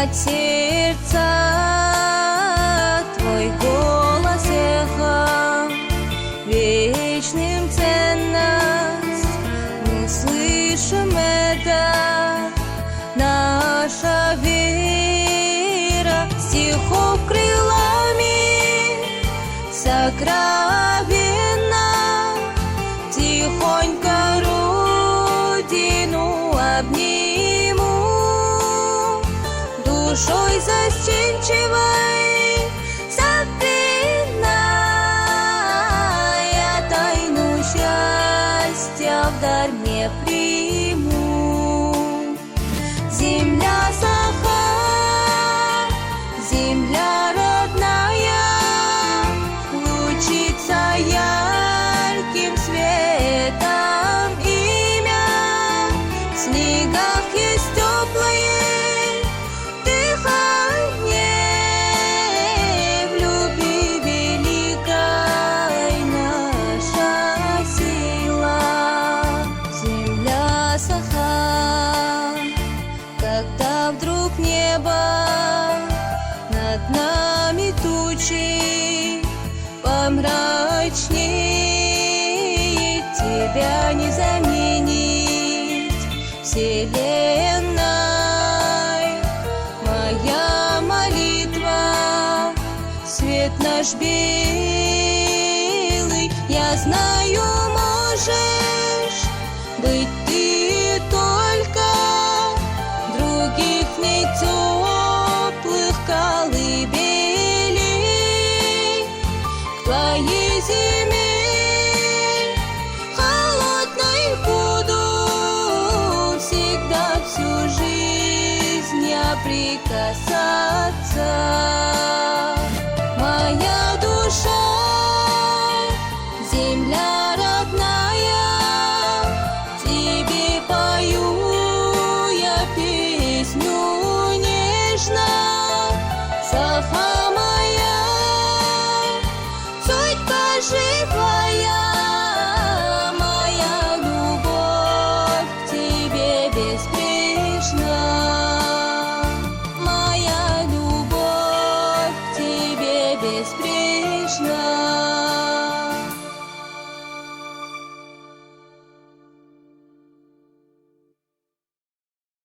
от сердца твой голос эхом вечным ценность. Мы слышим это, наша вера стихов крылами сокровенна. Тихонько родину обниму, душой застенчивой, забвенной, я тайну счастья в дар мне приму. Земля Саха, земля родная, лучится ярким светом имя. В снегах есть теплое дыхание, в любви великой наша сила. Земля Саха, когда вдруг небо над нами тучи помрачнеет, тебя не заменить вселенной. Моя молитва, свет наш белый, я знаю, можешь быть ты только других не теплых колыбелей. К твоей зиме холодной буду всегда всю жизнь я прикасаться. Моя душа, земля родная, тебе пою я песню нежно. Саха моя, судьба живая, моя любовь к тебе беспечна. Моя любовь к тебе беспечна.